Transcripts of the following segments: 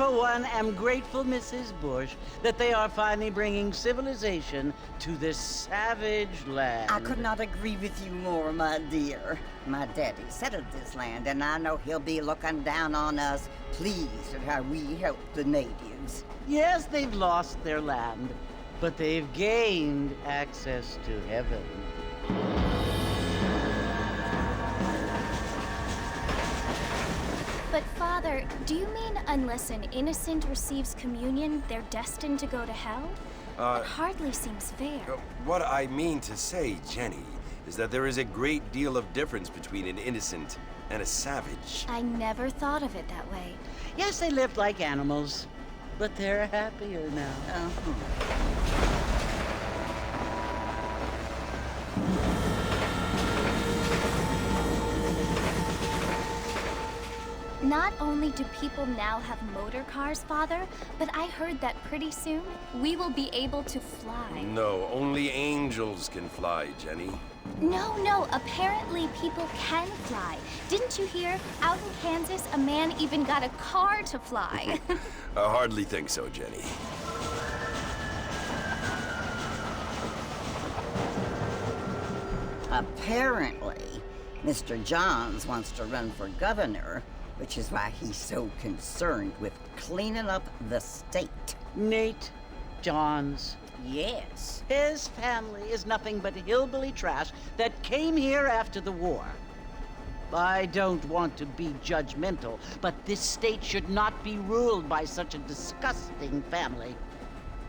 for one, am grateful, Mrs. Bush, that they are finally bringing civilization to this savage land. I could not agree with you more, my dear. My daddy settled this land, and I know he'll be looking down on us, pleased at how we help the natives. Yes, they've lost their land, but they've gained access to heaven. But Father, do you mean unless an innocent receives communion, they're destined to go to hell? That hardly seems fair. What I mean to say, Jenny, is that there is a great deal of difference between an innocent and a savage. I never thought of it that way. Yes, they lived like animals, but they're happier now. Not only do people now have motor cars, Father, but I heard that pretty soon we will be able to fly. No, only angels can fly, Jenny. No, apparently people can fly. Didn't you hear? Out in Kansas, a man even got a car to fly. I hardly think so, Jenny. Apparently, Mr. Johns wants to run for governor, which is why he's so concerned with cleaning up the state. Nate Johns. Yes. His family is nothing but hillbilly trash that came here after the war. I don't want to be judgmental, but this state should not be ruled by such a disgusting family.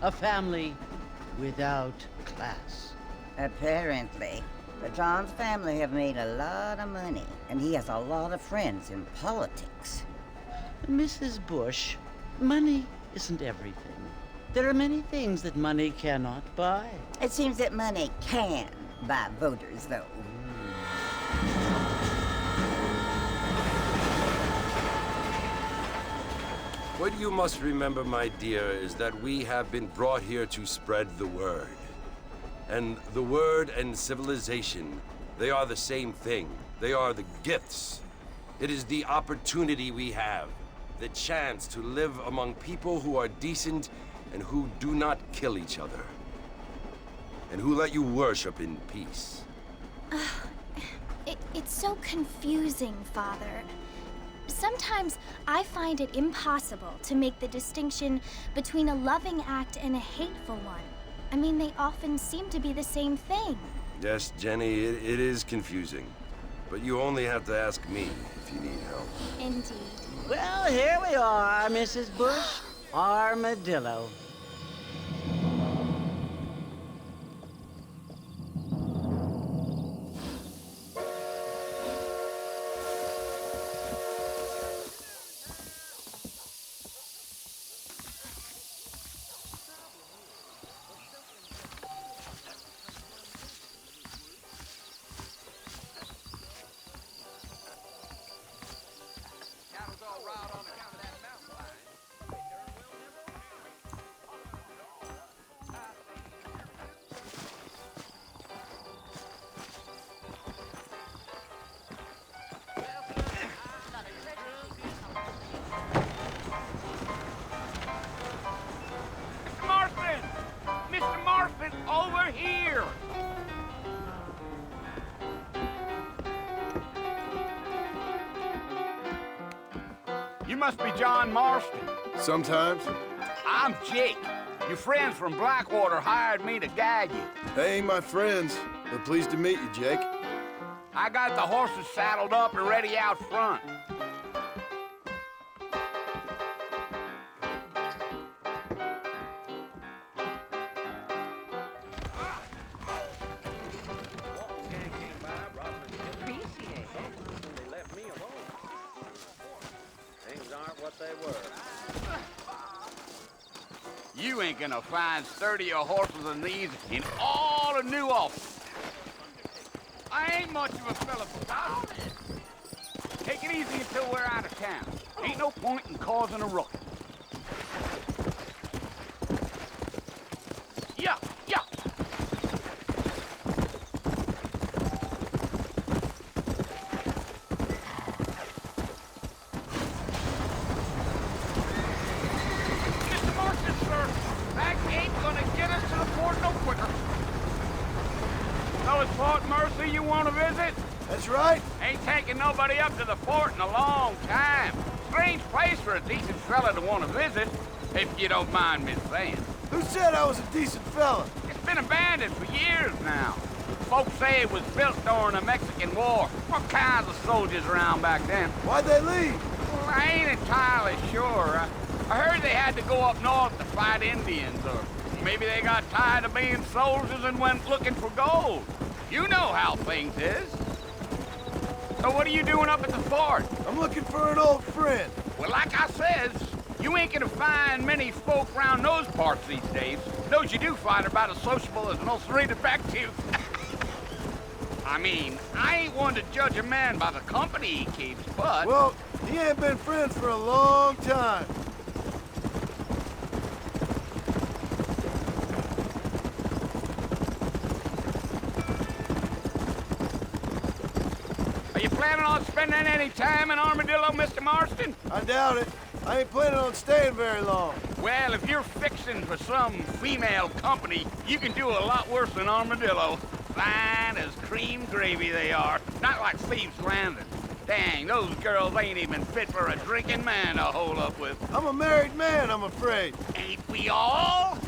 A family without class. Apparently. The Johns family have made a lot of money, and he has a lot of friends in politics. Mrs. Bush, money isn't everything. There are many things that money cannot buy. It seems that money can buy voters, though. What you must remember, my dear, is that we have been brought here to spread the word. And the word and civilization, they are the same thing. They are the gifts. It is the opportunity we have, the chance to live among people who are decent and who do not kill each other, and who let you worship in peace. It's so confusing, Father. Sometimes I find it impossible to make the distinction between a loving act and a hateful one. I mean, they often seem to be the same thing. Yes, Jenny, it is confusing. But you only have to ask me if you need help. Indeed. Well, here we are, Mrs. Bush. Armadillo. Mr. Marfin, over here! You must be John Marston. Sometimes. I'm Jake. Your friends from Blackwater hired me to guide you. They ain't my friends, but pleased to meet you, Jake. I got the horses saddled up and ready out front. You ain't gonna find sturdier horses than these in all of New Ulster. I ain't much of a fella for talking. Take it easy until we're out of town. Ain't no point in causing a ruckus. Yeah, yeah. fort no quicker. So it's Fort Mercy you want to visit? That's right. Ain't taking nobody up to the fort in a long time. Strange place for a decent fella to want to visit, if you don't mind me saying. Who said I was a decent fella? It's been abandoned for years now. Folks say it was built during the Mexican War. What kinds of soldiers around back then? Why'd they leave? Well, I ain't entirely sure. I heard they had to go up north to fight Indians, or maybe they got tired of being soldiers and went looking for gold. You know how things is. So what are you doing up at the fort? I'm looking for an old friend. Well, like I says, you ain't gonna find many folk around those parts these days. Those you do find are about as sociable as an ulcerated back tooth. I mean, I ain't one to judge a man by the company he keeps, but... Well, he ain't been friends for a long time. Are you planning on spending any time in Armadillo, Mr. Marston? I doubt it. I ain't planning on staying very long. Well, if you're fixing for some female company, you can do a lot worse than Armadillo. Fine as cream gravy they are. Not like Thieves' Landing. Dang, those girls ain't even fit for a drinking man to hole up with. I'm a married man, I'm afraid. Ain't we all?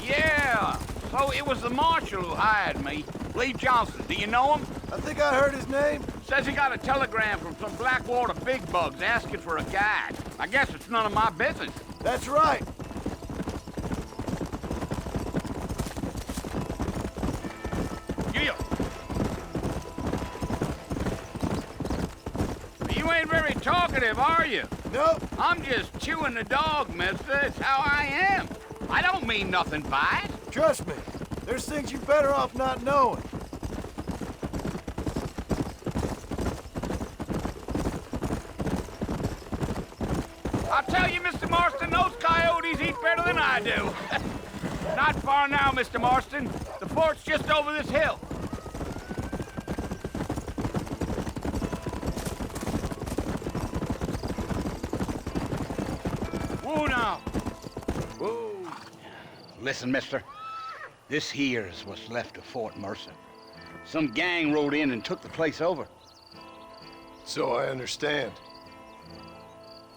Yeah, so it was the marshal who hired me. Lee Johnson, do you know him? I think I heard his name. Says he got a telegram from some Blackwater big bugs asking for a guide. I guess it's none of my business. That's right. Yeah. You ain't very talkative, are you? Nope. I'm just chewing the dog, mister. It's how I am. I don't mean nothing by it. Trust me. There's things you're better off not knowing. I'll tell you, Mr. Marston, those coyotes eat better than I do. Not far now, Mr. Marston. The fort's just over this hill. Whoa now. Whoa. Listen, mister. This here is what's left of Fort Mercer. Some gang rode in and took the place over. So I understand.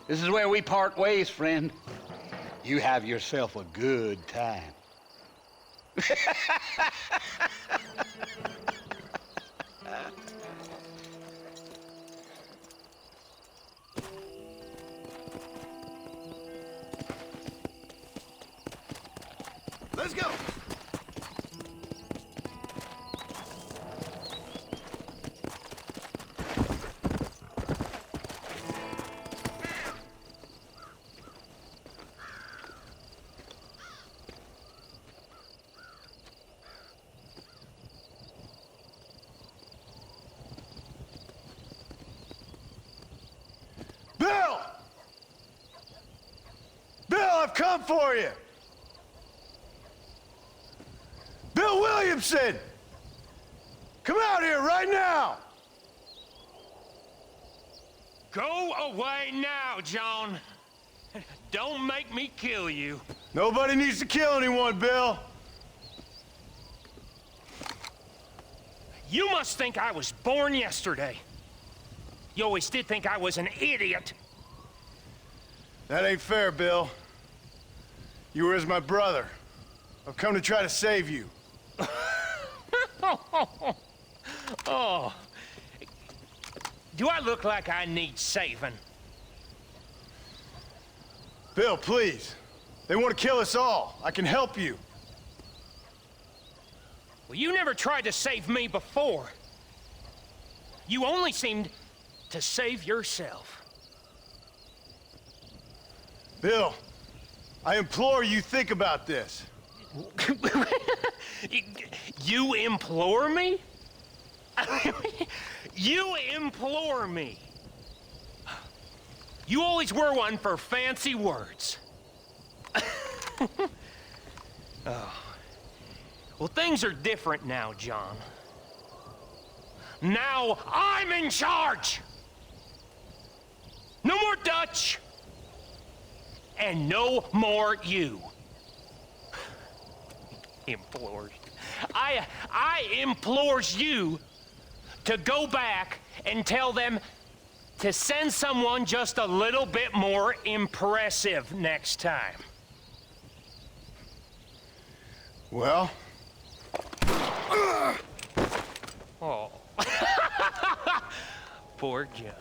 This is where we part ways, friend. You have yourself a good time. Let's go. Bill! Bill, I've come for you! Bill Williamson! Come out here right now! Go away now, John. Don't make me kill you. Nobody needs to kill anyone, Bill. You must think I was born yesterday. You always did think I was an idiot. That ain't fair, Bill. You were as my brother. I've come to try to save you. Oh. Do I look like I need saving? Bill, please. They want to kill us all. I can help you. Well, you never tried to save me before. You only seemed to save yourself. Bill, I implore you think about this. You implore me? You implore me? You always were one for fancy words. Oh. Well, things are different now, John. Now I'm in charge! No more Dutch! And no more you. Implores. I implores you to go back and tell them to send someone just a little bit more impressive next time. Well, Oh. Poor John.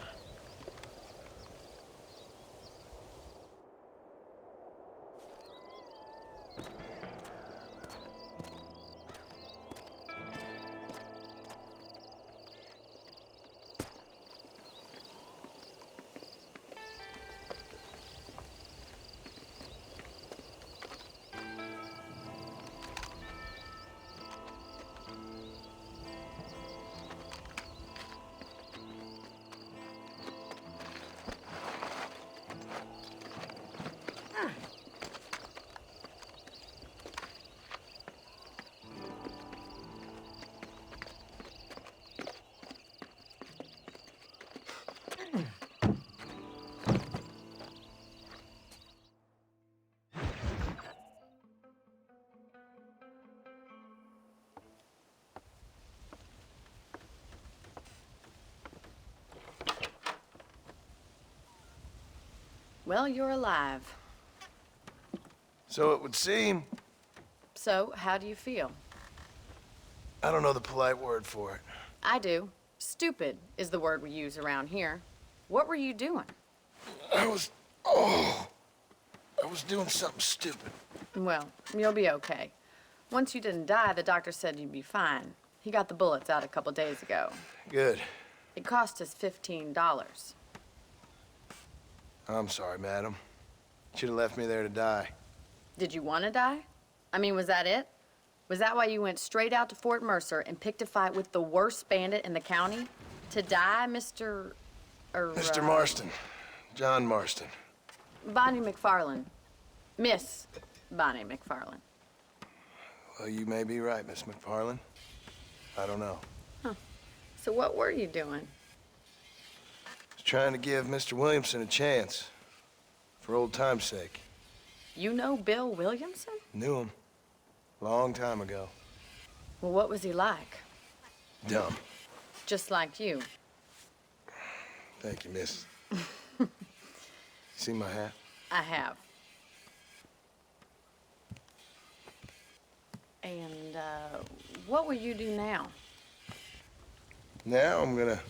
Well, you're alive. so it would seem. So, how do you feel? I don't know the polite word for it. I do. Stupid is the word we use around here. What were you doing? I was doing something stupid. Well, you'll be okay. Once you didn't die, the doctor said you'd be fine. He got the bullets out a couple days ago. Good. It cost us $15. I'm sorry, madam. Should have left me there to die. Did you want to die? I mean, was that it? Was that why you went straight out to Fort Mercer and picked a fight with the worst bandit in the county? To die, Mr. Mr. Marston. John Marston. Bonnie McFarland. Miss Bonnie McFarland. Well, you may be right, Miss McFarland. I don't know. So what were you doing? Was trying to give Mr. Williamson a chance. For old time's sake. You know Bill Williamson? Knew him. Long time ago. Well, what was he like? Dumb. Just like you. Thank you, miss. See my hat? I have. And, what will you do now? Now I'm gonna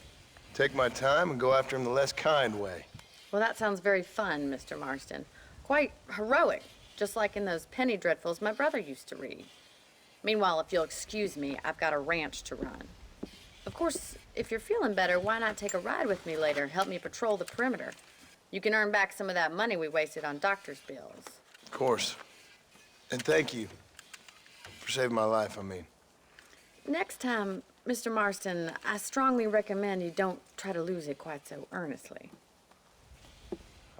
take my time and go after him the less kind way. Well, that sounds very fun, Mr. Marston. Quite heroic, just like in those penny dreadfuls my brother used to read. Meanwhile, if you'll excuse me, I've got a ranch to run. Of course, if you're feeling better, why not take a ride with me later? Help me patrol the perimeter. You can earn back some of that money we wasted on doctor's bills. Of course. And thank you for saving my life, I mean. Next time, Mr. Marston, I strongly recommend you don't try to lose it quite so earnestly.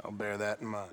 I'll bear that in mind.